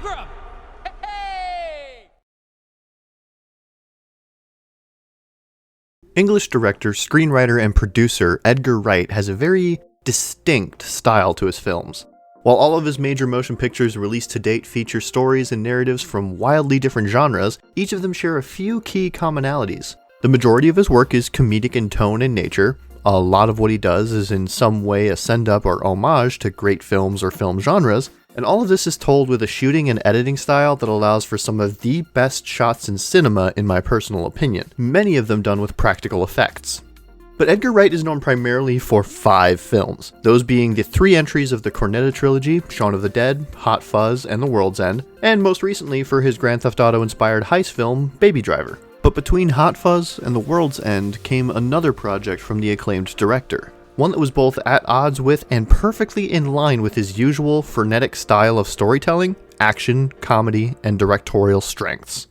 Pilgrim! Hey! English director, screenwriter, and producer Edgar Wright has a very distinct style to his films. While all of his major motion pictures released to date feature stories and narratives from wildly different genres, each of them share a few key commonalities. The majority of his work is comedic in tone and nature. A lot of what he does is in some way a send-up or homage to great films or film genres, and all of this is told with a shooting and editing style that allows for some of the best shots in cinema in my personal opinion, many of them done with practical effects. But Edgar Wright is known primarily for 5 films, those being the 3 entries of the Cornetto trilogy, Shaun of the Dead, Hot Fuzz, and The World's End, and most recently for his Grand Theft Auto-inspired heist film, Baby Driver. But between Hot Fuzz and The World's End came another project from the acclaimed director, one that was both at odds with and perfectly in line with his usual frenetic style of storytelling, action, comedy, and directorial strengths.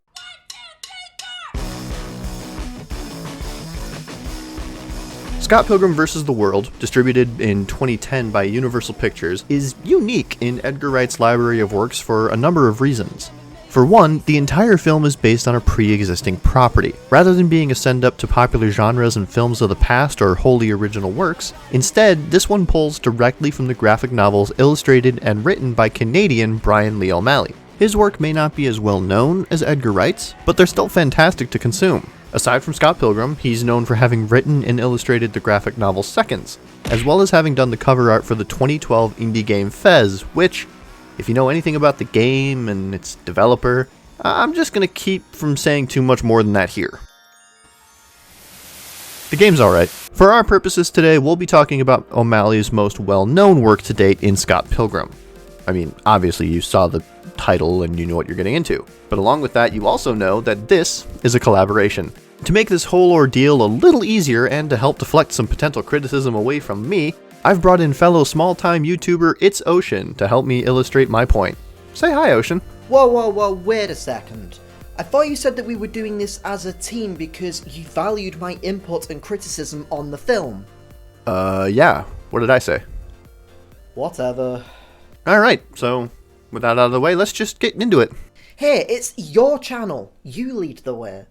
Scott Pilgrim vs. the World, distributed in 2010 by Universal Pictures, is unique in Edgar Wright's library of works for a number of reasons. For one, the entire film is based on a pre-existing property. Rather than being a send-up to popular genres and films of the past or wholly original works, instead, this one pulls directly from the graphic novels illustrated and written by Canadian Brian Lee O'Malley. His work may not be as well known as Edgar Wright's, but they're still fantastic to consume. Aside from Scott Pilgrim, he's known for having written and illustrated the graphic novel Seconds, as well as having done the cover art for the 2012 indie game Fez, which, if you know anything about the game and its developer, I'm just gonna keep from saying too much more than that here. The game's alright. For our purposes today, we'll be talking about O'Malley's most well-known work to date in Scott Pilgrim. I mean, obviously you saw the title and you know what you're getting into. But along with that, you also know that this is a collaboration. To make this whole ordeal a little easier and to help deflect some potential criticism away from me, I've brought in fellow small-time YouTuber It'sOcean to help me illustrate my point. Say hi, Ocean. Whoa, wait a second. I thought you said that we were doing this as a team because you valued my input and criticism on the film. Yeah. What did I say? Whatever. Alright, so with that out of the way, let's just get into it. Hey, it's your channel. You lead the way.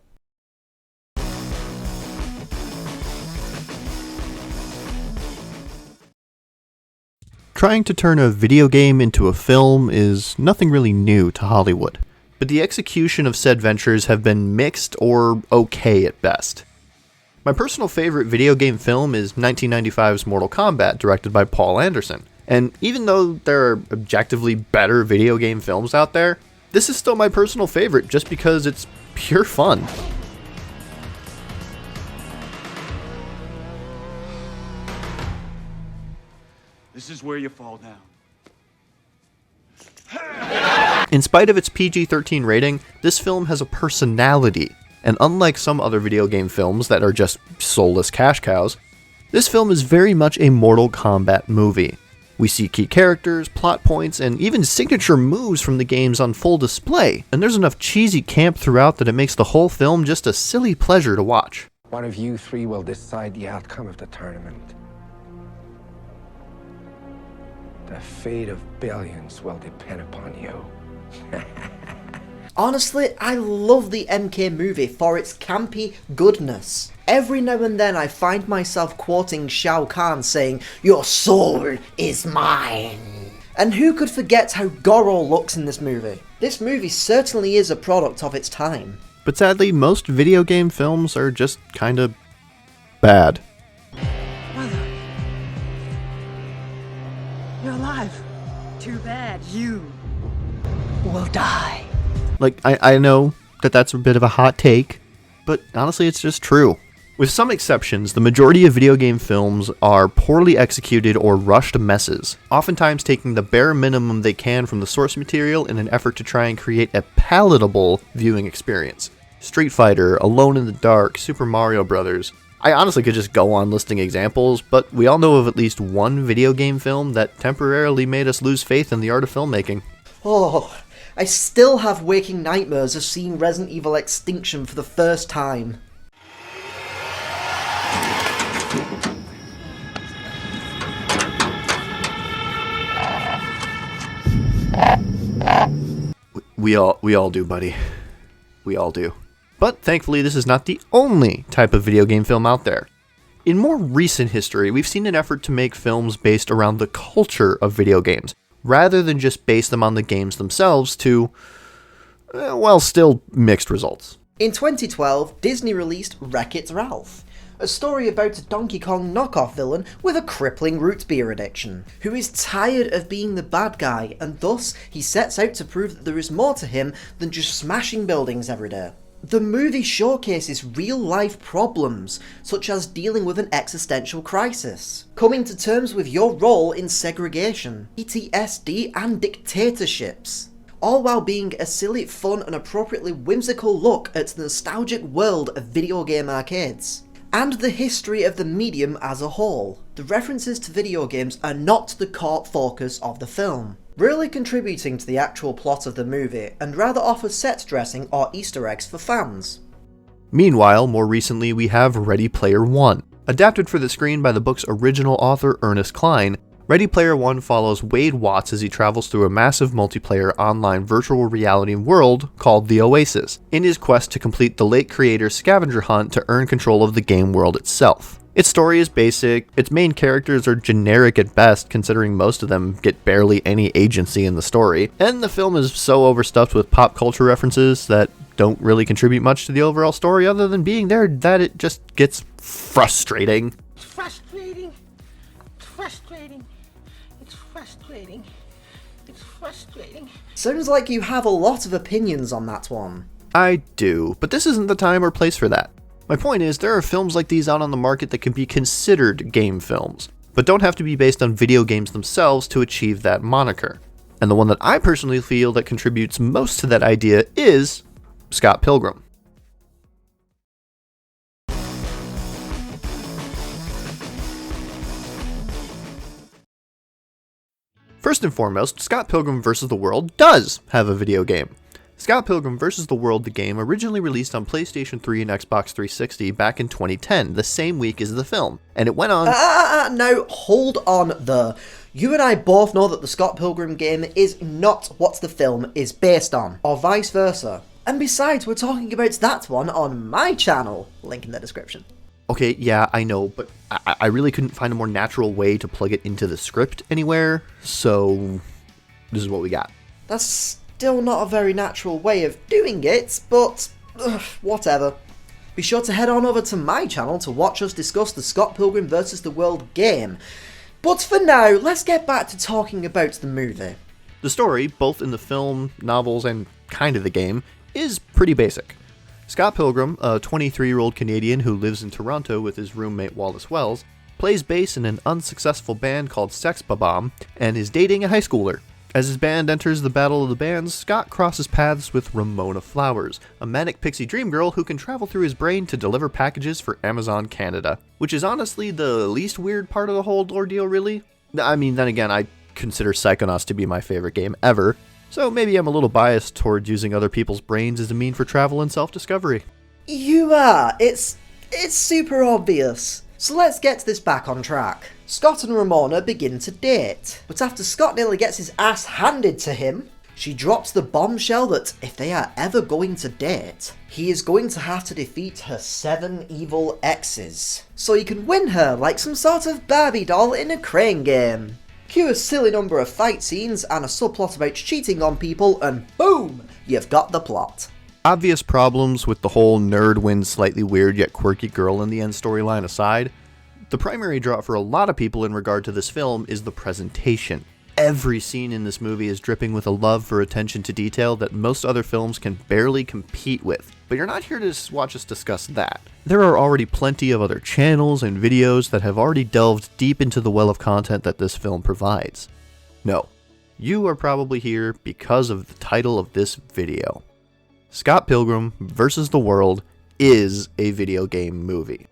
Trying to turn a video game into a film is nothing really new to Hollywood, but the execution of said ventures have been mixed or okay at best. My personal favorite video game film is 1995's Mortal Kombat, directed by Paul Anderson, and even though there are objectively better video game films out there, this is still my personal favorite just because it's pure fun. This is where you fall down. In spite of its PG-13 rating, this film has a personality, and unlike some other video game films that are just soulless cash cows, this film is very much a Mortal Kombat movie. We see key characters, plot points, and even signature moves from the games on full display, and there's enough cheesy camp throughout that it makes the whole film just a silly pleasure to watch. One of you 3 will decide the outcome of the tournament. The fate of billions will depend upon you. Honestly, I love the MK movie for its campy goodness. Every now and then I find myself quoting Shao Kahn saying, "Your soul is mine." And who could forget how Goro looks in this movie? This movie certainly is a product of its time. But sadly, most video game films are just kinda bad. Mother, you're alive. Too bad you will die. Like, I know that that's a bit of a hot take, but honestly it's just true. With some exceptions, the majority of video game films are poorly executed or rushed messes, oftentimes taking the bare minimum they can from the source material in an effort to try and create a palatable viewing experience. Street Fighter, Alone in the Dark, Super Mario Bros. I honestly could just go on listing examples, but we all know of at least one video game film that temporarily made us lose faith in the art of filmmaking. Oh, I still have waking nightmares of seeing Resident Evil Extinction for the first time. We all do, buddy. We all do. But thankfully, this is not the only type of video game film out there. In more recent history, we've seen an effort to make films based around the culture of video games, rather than just base them on the games themselves to, well, still mixed results. In 2012, Disney released Wreck-It Ralph, a story about a Donkey Kong knockoff villain with a crippling root beer addiction, who is tired of being the bad guy, and thus he sets out to prove that there is more to him than just smashing buildings every day. The movie showcases real-life problems, such as dealing with an existential crisis, coming to terms with your role in segregation, PTSD and dictatorships, all while being a silly, fun and appropriately whimsical look at the nostalgic world of video game arcades, and the history of the medium as a whole. The references to video games are not the core focus of the film, really contributing to the actual plot of the movie, and rather offers set dressing or Easter eggs for fans. Meanwhile, more recently we have Ready Player One. Adapted for the screen by the book's original author Ernest Cline, Ready Player One follows Wade Watts as he travels through a massive multiplayer online virtual reality world called the Oasis, in his quest to complete the late creator's scavenger hunt to earn control of the game world itself. Its story is basic, its main characters are generic at best considering most of them get barely any agency in the story, and the film is so overstuffed with pop culture references that don't really contribute much to the overall story other than being there that it just gets frustrating. It's frustrating. It's frustrating. It's frustrating. It's frustrating. Sounds like you have a lot of opinions on that one. I do, but this isn't the time or place for that. My point is, there are films like these out on the market that can be considered game films, but don't have to be based on video games themselves to achieve that moniker. And the one that I personally feel that contributes most to that idea is Scott Pilgrim. First and foremost, Scott Pilgrim vs. the World does have a video game. Scott Pilgrim vs. the World, the game, originally released on PlayStation 3 and Xbox 360 back in 2010, the same week as the film, and it went on... No, hold on there. You and I both know that the Scott Pilgrim game is not what the film is based on, or vice versa. And besides, we're talking about that one on my channel, link in the description. Okay, yeah, I know, but I really couldn't find a more natural way to plug it into the script anywhere, so this is what we got. That's still not a very natural way of doing it, but whatever. Be sure to head on over to my channel to watch us discuss the Scott Pilgrim vs. the World game. But for now, let's get back to talking about the movie. The story, both in the film, novels, and kind of the game, is pretty basic. Scott Pilgrim, a 23-year-old Canadian who lives in Toronto with his roommate Wallace Wells, plays bass in an unsuccessful band called Sex Bob-omb and is dating a high schooler. As his band enters the Battle of the Bands, Scott crosses paths with Ramona Flowers, a manic pixie dream girl who can travel through his brain to deliver packages for Amazon Canada. Which is honestly the least weird part of the whole ordeal, really. I mean, then again, I consider Psychonauts to be my favorite game ever, so maybe I'm a little biased towards using other people's brains as a mean for travel and self-discovery. You are. It's super obvious. So let's get this back on track. Scott and Ramona begin to date, but after Scott nearly gets his ass handed to him, she drops the bombshell that if they are ever going to date, he is going to have to defeat her 7 evil exes, so he can win her like some sort of Barbie doll in a crane game. Cue a silly number of fight scenes and a subplot about cheating on people, and boom, you've got the plot. Obvious problems with the whole nerd wins slightly weird yet quirky girl in the end storyline aside, the primary draw for a lot of people in regard to this film is the presentation. Every scene in this movie is dripping with a love for attention to detail that most other films can barely compete with, but you're not here to watch us discuss that. There are already plenty of other channels and videos that have already delved deep into the well of content that this film provides. No, you are probably here because of the title of this video. Scott Pilgrim vs. the World is a video game movie.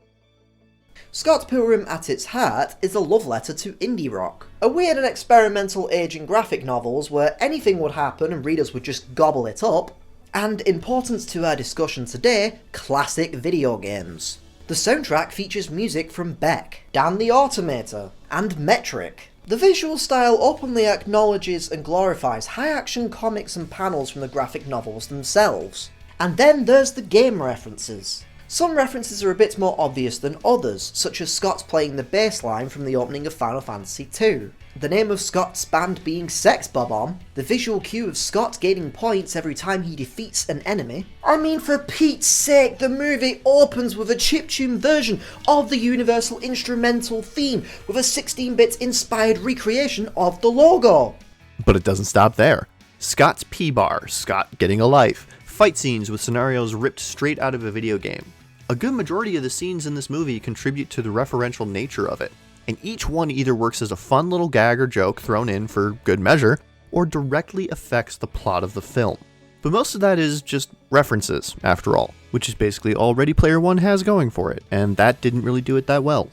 Scott Pilgrim at its heart is a love letter to indie rock. A weird and experimental age in graphic novels where anything would happen and readers would just gobble it up. And importance to our discussion today, classic video games. The soundtrack features music from Beck, Dan the Automator, and Metric. The visual style openly acknowledges and glorifies high-action comics and panels from the graphic novels themselves. And then there's the game references. Some references are a bit more obvious than others, such as Scott playing the bass line from the opening of Final Fantasy II, the name of Scott's band being Sex Bob-omb, the visual cue of Scott gaining points every time he defeats an enemy. I mean, for Pete's sake, the movie opens with a chiptune version of the Universal instrumental theme, with a 16-bit inspired recreation of the logo. But it doesn't stop there. Scott's P-bar, Scott getting a life, fight scenes with scenarios ripped straight out of a video game. A good majority of the scenes in this movie contribute to the referential nature of it, and each one either works as a fun little gag or joke thrown in for good measure, or directly affects the plot of the film. But most of that is just references, after all, which is basically all Ready Player One has going for it, and that didn't really do it that well.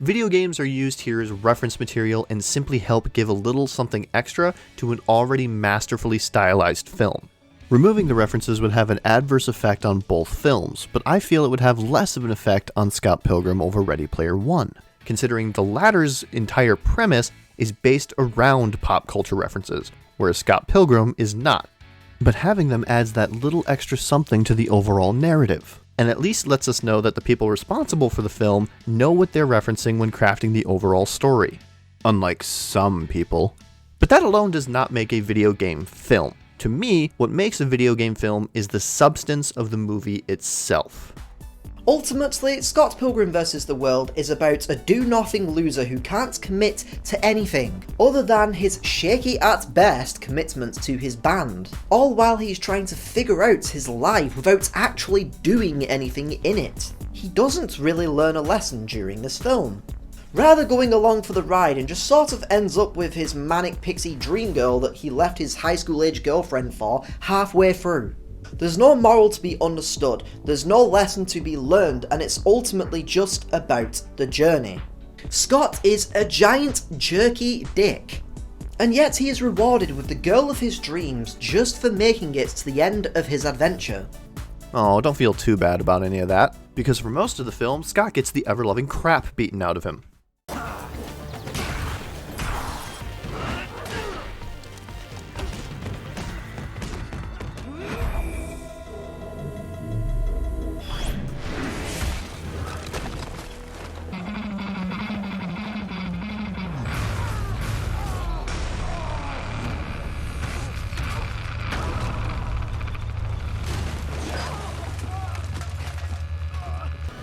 Video games are used here as reference material and simply help give a little something extra to an already masterfully stylized film. Removing the references would have an adverse effect on both films, but I feel it would have less of an effect on Scott Pilgrim over Ready Player One, considering the latter's entire premise is based around pop culture references, whereas Scott Pilgrim is not. But having them adds that little extra something to the overall narrative, and at least lets us know that the people responsible for the film know what they're referencing when crafting the overall story. Unlike some people. But that alone does not make a video game film. To me, what makes a video game film is the substance of the movie itself. Ultimately, Scott Pilgrim vs. the World is about a do-nothing loser who can't commit to anything, other than his shaky at best commitment to his band, all while he's trying to figure out his life without actually doing anything in it. He doesn't really learn a lesson during this film, rather going along for the ride, and just sort of ends up with his manic pixie dream girl that he left his high school age girlfriend for halfway through. There's no moral to be understood, there's no lesson to be learned, and it's ultimately just about the journey. Scott is a giant jerky dick, and yet he is rewarded with the girl of his dreams just for making it to the end of his adventure. Oh, don't feel too bad about any of that, because for most of the film, Scott gets the ever-loving crap beaten out of him.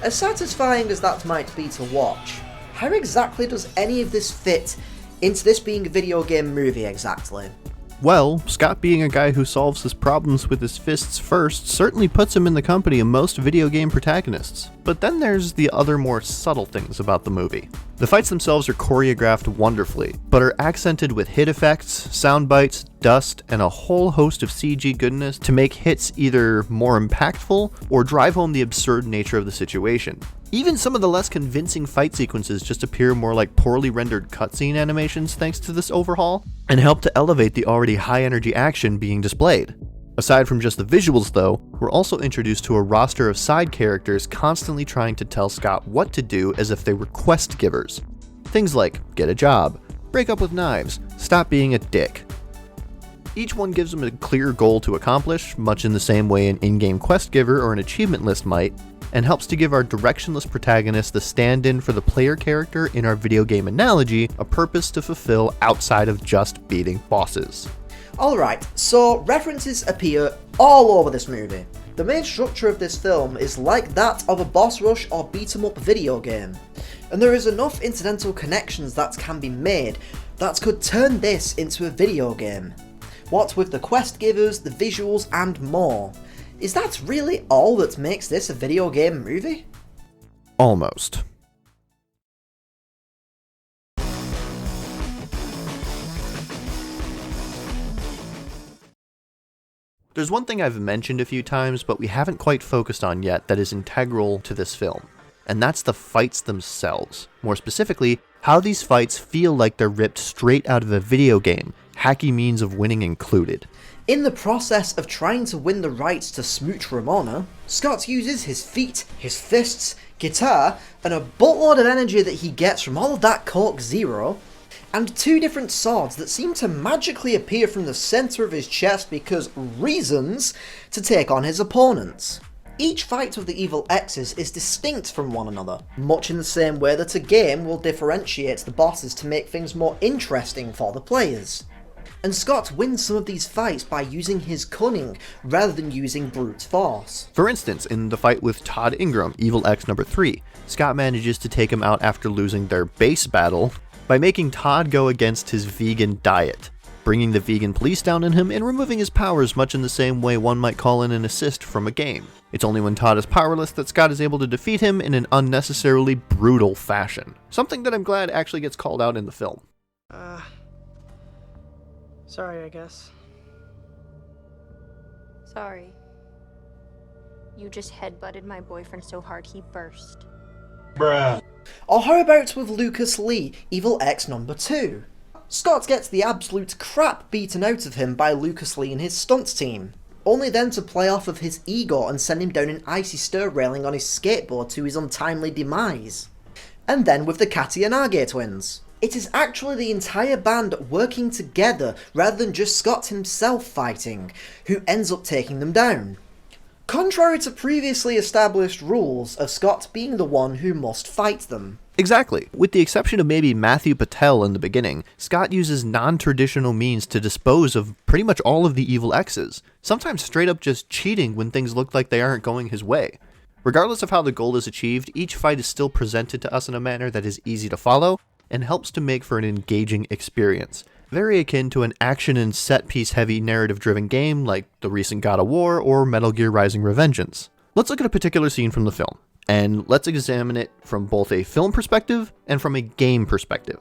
As satisfying as that might be to watch, how exactly does any of this fit into this being a video game movie exactly? Well, Scott being a guy who solves his problems with his fists first certainly puts him in the company of most video game protagonists. But then there's the other more subtle things about the movie. The fights themselves are choreographed wonderfully, but are accented with hit effects, sound bites, dust, and a whole host of CG goodness to make hits either more impactful or drive home the absurd nature of the situation. Even some of the less convincing fight sequences just appear more like poorly rendered cutscene animations thanks to this overhaul, and help to elevate the already high energy action being displayed. Aside from just the visuals though, we're also introduced to a roster of side characters constantly trying to tell Scott what to do as if they were quest givers. Things like, get a job, break up with knives, stop being a dick. Each one gives him a clear goal to accomplish, much in the same way an in-game quest giver or an achievement list might, and helps to give our directionless protagonist the stand-in for the player character in our video game analogy, a purpose to fulfill outside of just beating bosses. Alright, so references appear all over this movie. The main structure of this film is like that of a boss rush or beat 'em up video game, and there is enough incidental connections that can be made that could turn this into a video game. What with the quest givers, the visuals, and more. Is that really all that makes this a video game movie? Almost. There's one thing I've mentioned a few times, but we haven't quite focused on yet that is integral to this film, and that's the fights themselves. More specifically, how these fights feel like they're ripped straight out of a video game, hacky means of winning included. In the process of trying to win the rights to smooch Ramona, Scott uses his feet, his fists, guitar, and a buttload of energy that he gets from all of that Coke Zero and 2 different swords that seem to magically appear from the centre of his chest because reasons to take on his opponents. Each fight of the evil X's is distinct from one another, much in the same way that a game will differentiate the bosses to make things more interesting for the players. And Scott wins some of these fights by using his cunning rather than using brute force. For instance, in the fight with Todd Ingram, Evil X number 3, Scott manages to take him out after losing their base battle by making Todd go against his vegan diet, bringing the vegan police down on him and removing his powers much in the same way one might call in an assist from a game. It's only when Todd is powerless that Scott is able to defeat him in an unnecessarily brutal fashion. Something that I'm glad actually gets called out in the film. Sorry, I guess. Sorry. You just headbutted my boyfriend so hard he burst. Or how about with Lucas Lee, Evil X number 2? Scott gets the absolute crap beaten out of him by Lucas Lee and his stunts team, only then to play off of his ego and send him down an icy stir railing on his skateboard to his untimely demise. And then with the Katiyanagi twins. It is actually the entire band working together rather than just Scott himself fighting, who ends up taking them down. Contrary to previously established rules of Scott being the one who must fight them. Exactly. With the exception of maybe Matthew Patel in the beginning, Scott uses non-traditional means to dispose of pretty much all of the evil X's, sometimes straight up just cheating when things look like they aren't going his way. Regardless of how the goal is achieved, each fight is still presented to us in a manner that is easy to follow, and helps to make for an engaging experience. Very akin to an action and set-piece heavy narrative-driven game like the recent God of War or Metal Gear Rising Revengeance. Let's look at a particular scene from the film, and let's examine it from both a film perspective and from a game perspective.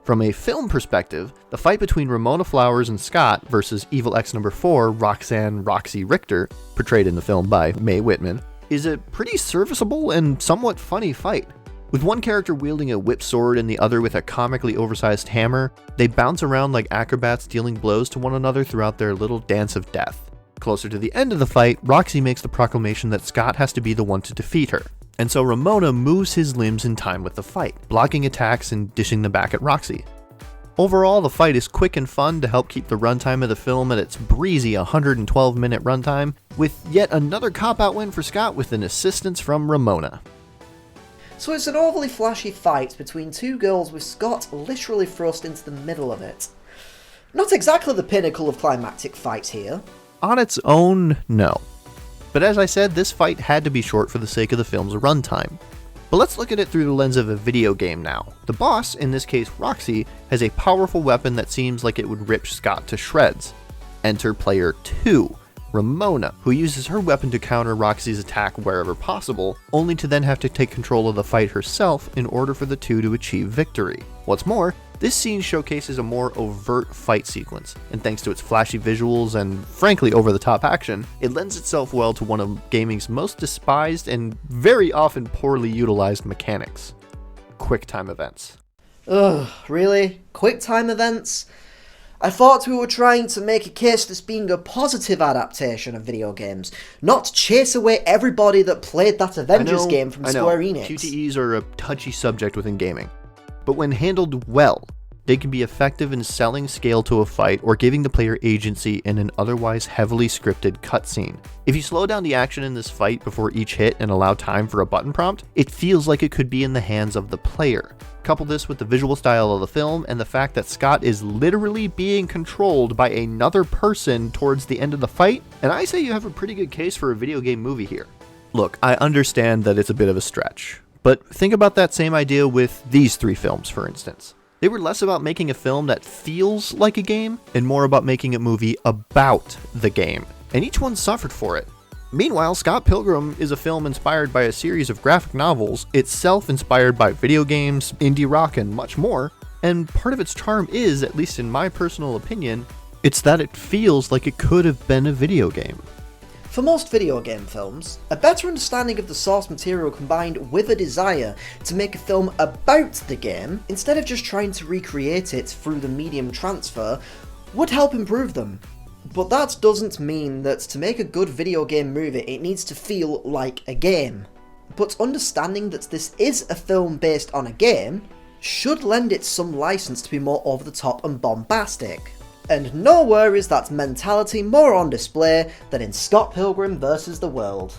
From a film perspective, the fight between Ramona Flowers and Scott versus Evil X number 4, Roxanne Roxy Richter, portrayed in the film by Mae Whitman, is a pretty serviceable and somewhat funny fight. With one character wielding a whip sword and the other with a comically oversized hammer, they bounce around like acrobats dealing blows to one another throughout their little dance of death. Closer to the end of the fight, Roxy makes the proclamation that Scott has to be the one to defeat her, and so Ramona moves his limbs in time with the fight, blocking attacks and dishing them back at Roxy. Overall, the fight is quick and fun to help keep the runtime of the film at its breezy 112-minute runtime, with yet another cop-out win for Scott with an assistance from Ramona. So it's an overly flashy fight between 2 girls with Scott literally thrust into the middle of it. Not exactly the pinnacle of climactic fights here. On its own, no. But as I said, this fight had to be short for the sake of the film's runtime. But let's look at it through the lens of a video game now. The boss, in this case Roxy, has a powerful weapon that seems like it would rip Scott to shreds. Enter player 2, Ramona, who uses her weapon to counter Roxy's attack wherever possible, only to then have to take control of the fight herself in order for the two to achieve victory. What's more, this scene showcases a more overt fight sequence, and thanks to its flashy visuals and frankly over-the-top action, it lends itself well to one of gaming's most despised and very often poorly utilized mechanics: quick-time events. Ugh, really? Quick-time events? I thought we were trying to make a case this being a positive adaptation of video games, not chase away everybody that played that Avengers game from Square Enix. QTEs are a touchy subject within gaming, but when handled well, they can be effective in selling scale to a fight or giving the player agency in an otherwise heavily scripted cutscene. If you slow down the action in this fight before each hit and allow time for a button prompt, it feels like it could be in the hands of the player. Couple this with the visual style of the film and the fact that Scott is literally being controlled by another person towards the end of the fight, and I say you have a pretty good case for a video game movie here. Look, I understand that it's a bit of a stretch, but think about that same idea with these 3 films, for instance. They were less about making a film that feels like a game, and more about making a movie about the game, and each one suffered for it. Meanwhile, Scott Pilgrim is a film inspired by a series of graphic novels, itself inspired by video games, indie rock, and much more, and part of its charm is, at least in my personal opinion, it's that it feels like it could have been a video game. For most video game films, a better understanding of the source material combined with a desire to make a film about the game, instead of just trying to recreate it through the medium transfer, would help improve them. But that doesn't mean that to make a good video game movie it needs to feel like a game. But understanding that this is a film based on a game, should lend it some license to be more over the top and bombastic. And nowhere is that mentality more on display than in Scott Pilgrim vs. the World.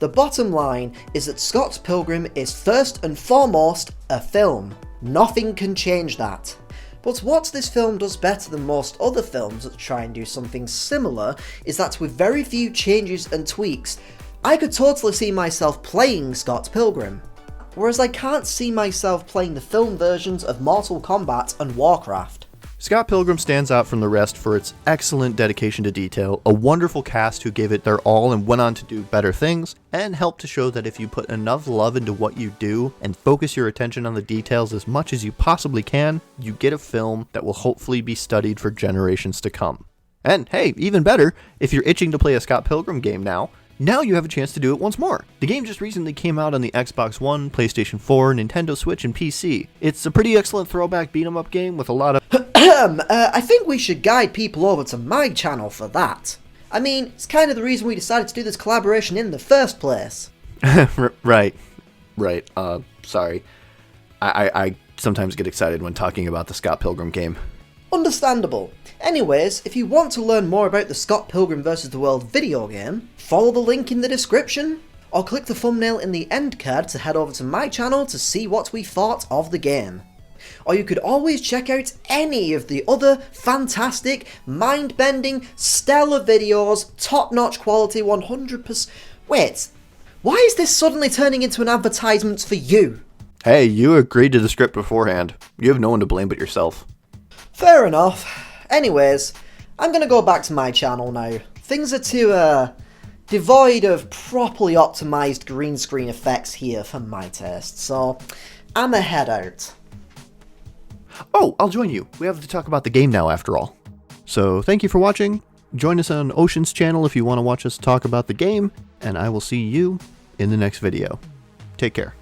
The bottom line is that Scott Pilgrim is first and foremost a film. Nothing can change that. But what this film does better than most other films that try and do something similar is that with very few changes and tweaks, I could totally see myself playing Scott Pilgrim. Whereas I can't see myself playing the film versions of Mortal Kombat and Warcraft. Scott Pilgrim stands out from the rest for its excellent dedication to detail, a wonderful cast who gave it their all and went on to do better things, and helped to show that if you put enough love into what you do and focus your attention on the details as much as you possibly can, you get a film that will hopefully be studied for generations to come. And hey, even better, if you're itching to play a Scott Pilgrim game now you have a chance to do it once more. The game just recently came out on the Xbox One, PlayStation 4, Nintendo Switch, and PC. It's a pretty excellent throwback beat-em-up game with a lot of I think we should guide people over to my channel for that. I mean, it's kind of the reason we decided to do this collaboration in the first place. Right. Sorry. I sometimes get excited when talking about the Scott Pilgrim game. Understandable. Anyways, if you want to learn more about the Scott Pilgrim vs. the World video game, follow the link in the description, or click the thumbnail in the end card to head over to my channel to see what we thought of the game. Or you could always check out any of the other fantastic, mind-bending, stellar videos, top-notch quality, 100%... Wait, why is this suddenly turning into an advertisement for you? Hey, you agreed to the script beforehand. You have no one to blame but yourself. Fair enough. Anyways, I'm gonna go back to my channel now. Things are too, devoid of properly optimized green screen effects here for my taste, so I'ma head out. Oh, I'll join you. We have to talk about the game now after all. So thank you for watching. Join us on Ocean's channel if you want to watch us talk about the game, and I will see you in the next video. Take care.